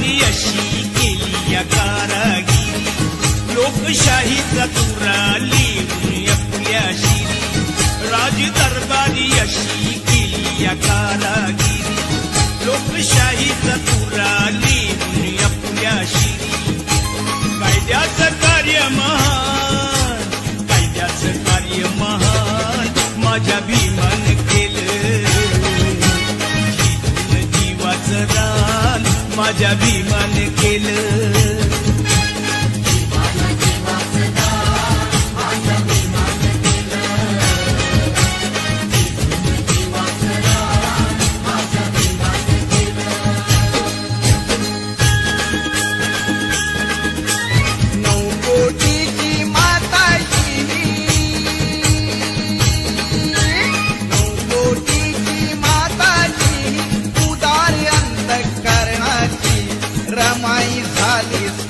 दरबारी अशी केली या कारागिरी, लोकशाहीचा तुरा लिहून आपल्या शिरी, राज दरबारी अशी केली या कारागिरी, लोकशाहीचा तुरा लिहून आपल्या शिरी. कायद्याचं कार्य महान, कायद्याचं कार्य महान माझ्या भीमान केलं, जिथून जीवाचं रान माझ्या भीमान केलं. रमाई झाली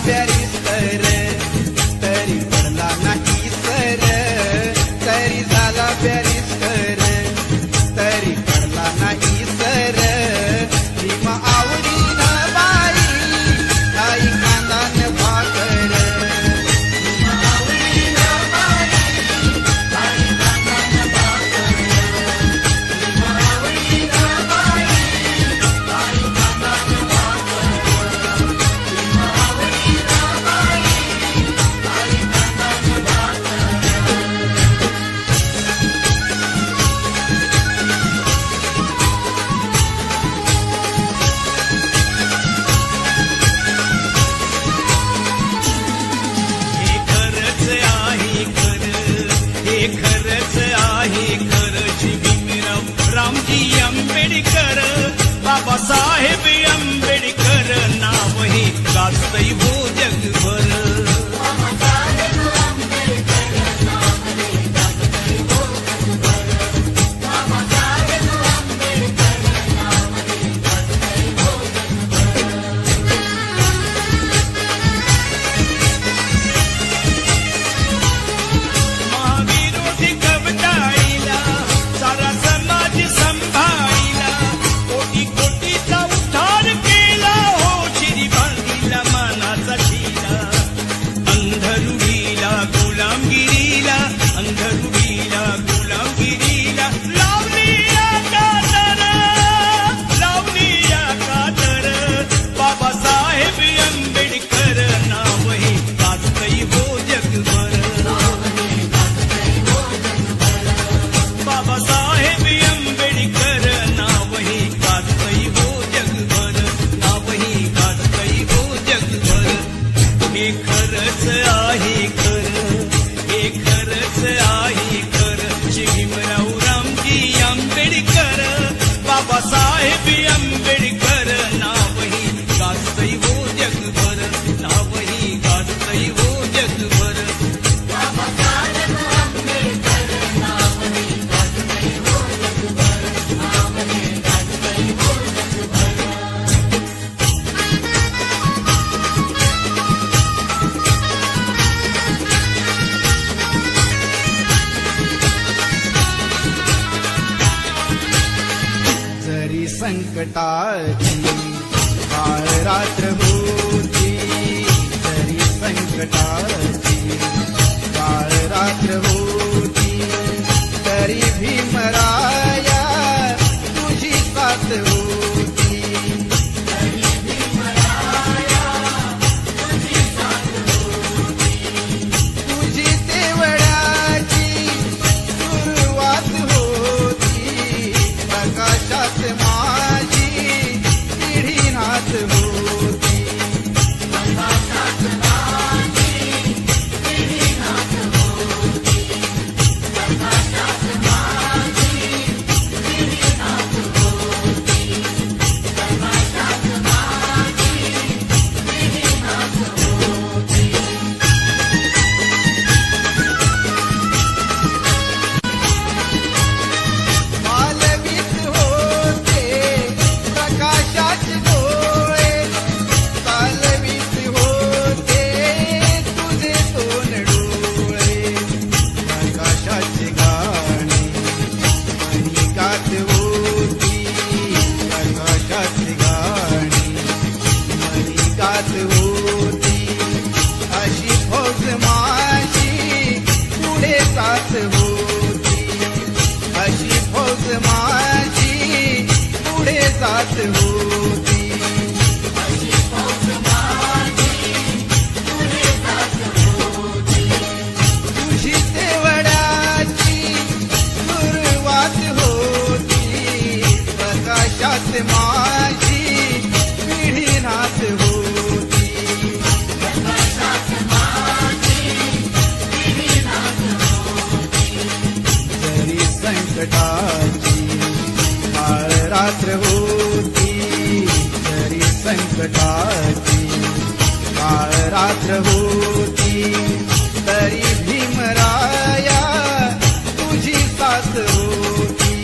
बॅरिस्टर तरी पडला नाही सर, तरी झाला बॅरिस्टर तरी पडला नाही सर. भीमा आवडीनं बाई आई कांदान भाकर, खरंच आहे खरं श्री भीमराव रामजी आंबेडकर, बाबासाहेब आंबेडकर नाव हे गाजतंय हो जगभर. बाबासाहेब आंबेडकर नाव हे गाजतंय हो जगभर, नाव हे गाजतंय हो जगभर. जरी संकटाची काळ रात्र होती, जरी संकटाची काळ रात्र होती, तरी भीमराया तुझी साथ होती. तुझी तेवढ्याची सुरुवात होती, प्रकाशात माझी पिढी नाथ होती. मालवीत होते प्रकाशाचे डोळे, चालवीत होते तुझे दोन डोळे. प्रकाशाची गाणी मनी गात होती, प्रकाशाची गाणी मनी गात होती. अशी फौज माझी पुढे जात होती, अशी फौज माझी पुढे जात होती. तुझी तेवढ्याची सुरुवात होती, प्रकाशात माझी पिढी नाथ होती. जरी संकटाची काळ रात्र होती, जरी संकटाची काळ रात्र होती, तरी भीमराया तुझी साथ होती.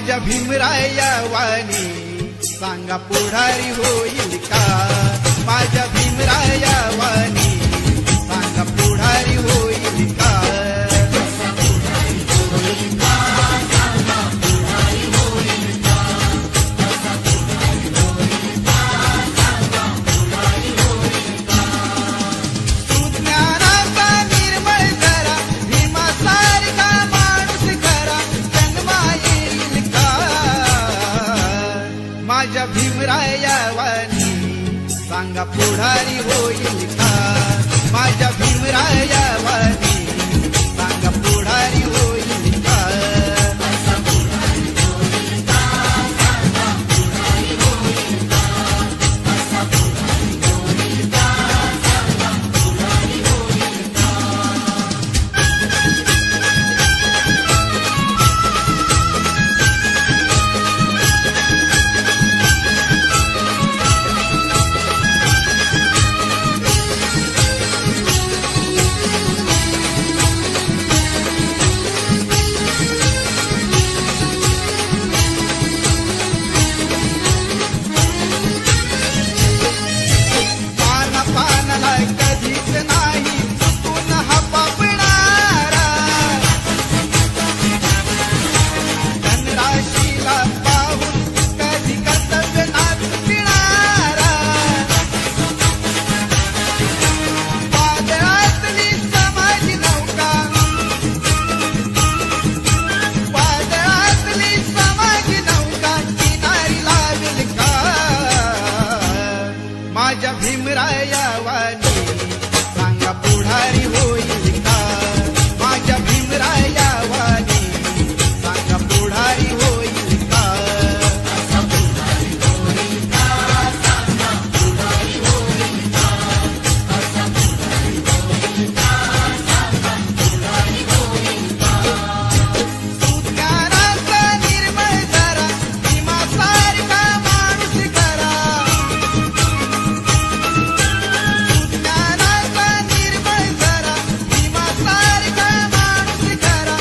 माझ्या भीमराया वाणी सांगा पुढारी होईल का? माझ्या भीमराया वाणी सांगा पुढारी होईल का? सुज्ञानाचा निर्मळ करा, भीमासारखा माणूस करा, जन्मा येईल का? माझ्या भीमराया वाणी सांगा पुढारी होईल का? माझ्या भीमराया वाणी सांगा पुढारी होईल का? पाना पानाला कधीच नाही पुन्हा पापणारा, धनराशीला पाहून कधी कर्तव्य नाचणारा, वादळातली समाज नौका, वादळातली समाज नौका किनारी लावेल का? माझ्या भीमराया वाणी सांगा पुढारी होईल का? माझ्या भीमराया वाणी सांगा पुढारी होईल का? सुज्ञानाचा निर्मळ करा, भीमासारखा माणूस करा, ज्ञानाचा निर्मळ करा, भीमासारखा माणूस करा,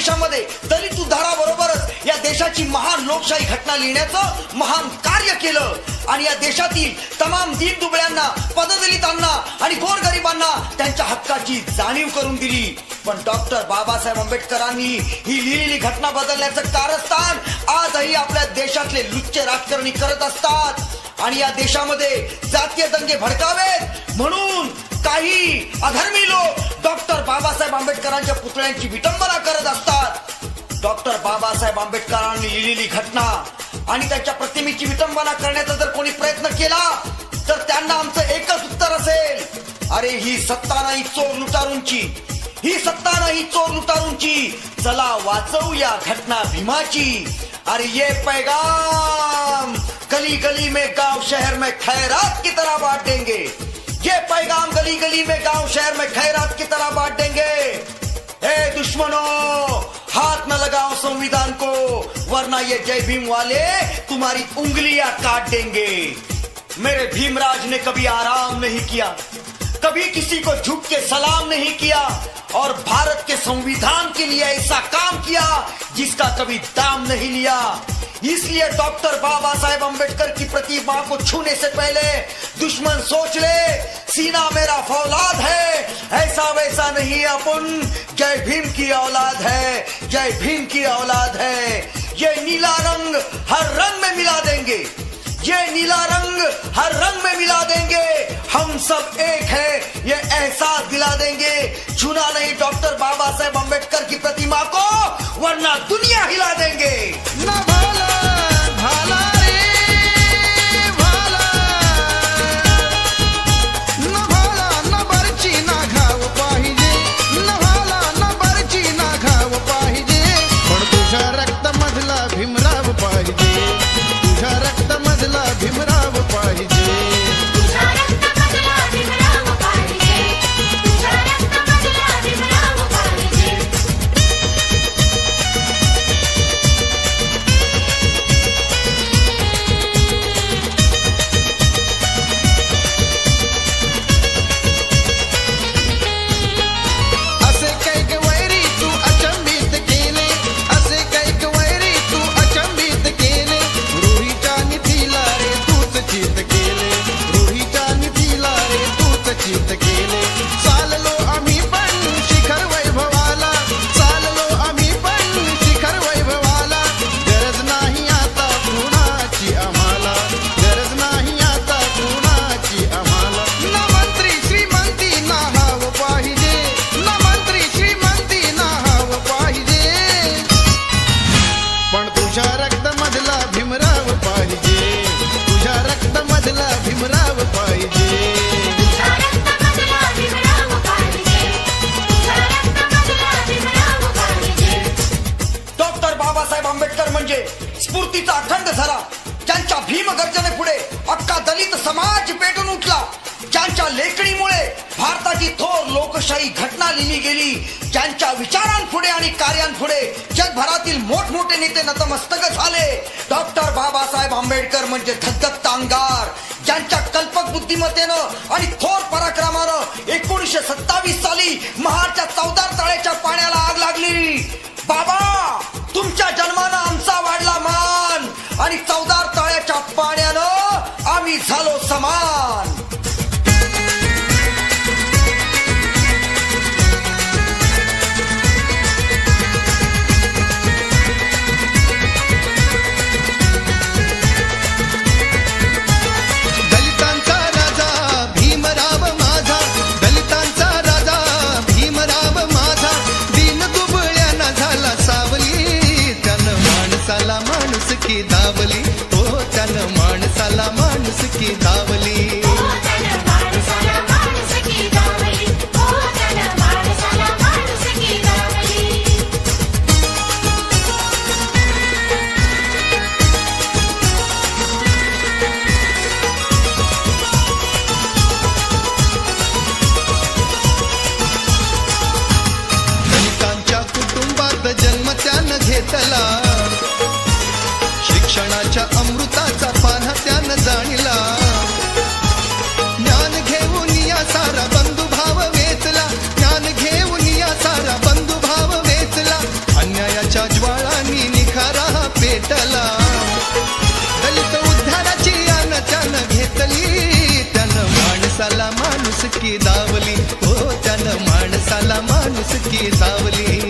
देशामध्ये दलित उद्धाराबरोबरच या देशाची महान लोकशाही घटना लिहिण्याचं महान कार्य केलं आणि या देशातील तमाम दीनदुबळ्यांना, पददलितांना आणि गोरगरिबांना त्यांच्या हक्काची जाणीव करून दिली. पण डॉक्टर बाबासाहेब आंबेडकरांनी ही लिहिलेली घटना बदलण्याचं कारस्थान आजही आपल्या देशातले लुच्चे राजकारणी करत असतात आणि या देशामध्ये जातीय दंगे भडकावेत म्हणून काही अधर्मी लोक डॉक्टर बाबासाहेब आंबेडकरांच्या पुतळ्यांची विटंबना करत असतात. डॉक्टर बाबासाहेब आंबेडकरांनी लिहिलेली घटना आणि त्यांच्या प्रतिमेची विटंबना करण्याचा जर कोणी प्रयत्न केला तर त्यांना आमचं एकच उत्तर असेल, अरे ही सत्ता नाही चोर लुटारूंची, ही सत्ता नाही चोर लुटारूंची, चला वाचवूया घटना भीमाची. अरे ये पैगाम गली गली में गांव शहर में खैरात की तरह बांट देंगे, ये पैगाम गली गली में गांव शहर में खैरात की तरह बांट देंगे. ए दुश्मनों, हाथ न लगाओ संविधान को वरना ये जय भीम वाले तुम्हारी उंगलियां काट देंगे. मेरे भीमराज ने कभी आराम नहीं किया, कभी किसी को झुक के सलाम नहीं किया और भारत के संविधान के लिए ऐसा काम किया जिसका कभी दाम नहीं लिया. इसलिए डॉक्टर बाबा साहेब अम्बेडकर की प्रतिमा को छूने से पहले दुश्मन सोच ले, सीना मेरा फौलाद है, ऐसा वैसा नहीं, अपन जय भीम की औलाद है, जय भीम की औलाद है. ये नीला रंग हर रंग में मिला देंगे, ये नीला रंग हर रंग में मिला देंगे, हम सब एक है ये एहसास दिला देंगे. छूना नहीं डॉक्टर बाबा साहेब अम्बेडकर की प्रतिमा को वरना दुनिया हिला देंगे. न भाला भाला रे भाला, न भाला न बरची ना घाव पाहिजे, न भाला न बरची ना घाव पाहिजे, पण तुझ्या रक्तामधला भीमराव पाहिजे, तुझ्या रक्तामधला भीमराव पाहिजे. स्फूर्तीचा अखंड झरा, ज्यांच्या भीम गर्जने पुढे अख्खा दलित समाज पेटून उठला, ज्यांच्या लेखणीमुळे भारताची थोर लोकशाही घटना लिहिली गेली, ज्यांच्या विचारांपुढे आणि कार्यांपुढे जगभरातील मोठमोठे नेते नतमस्तक झाले. डॉक्टर बाबासाहेब आंबेडकर म्हणजे धगधगता अंगार, ज्यांच्या कल्पक बुद्धिमत्तेनं आणि थोर पराक्रमानं 1927 साली महाडच्या चौदार तळ्याच्या पाण्याला आग लागली. बाबा, तुमच्या जन्मानं आमचा वाढला मान आणि चौदार तळ्याच्या पाण्यानं आम्ही झालो समान. दलितांचा राजा भीमराव माझा, दलितांचा राजा भीमराव माझा, दीन दुबळ्याना झाला सावली, त्यानं माणसाला माणुसकी धावली, हो त्यानं माणसाला माणुसकी धावली. दलितांच्या कुटुंबात जन्म त्यानं घेतला, शिक्षणाच्या अमृताचा पान्हा त्यानं जाणला, ज्ञान घेऊन या सारा बंधुभाव वेचला, ज्ञान घेऊन या सारा बंधुभाव वेचला, अन्याय पेटला दलित उद्धाराची यान घेतली त्यानं माणसाला माणुसकी दावली हो त्यानं माणसाला माणुसकी दावली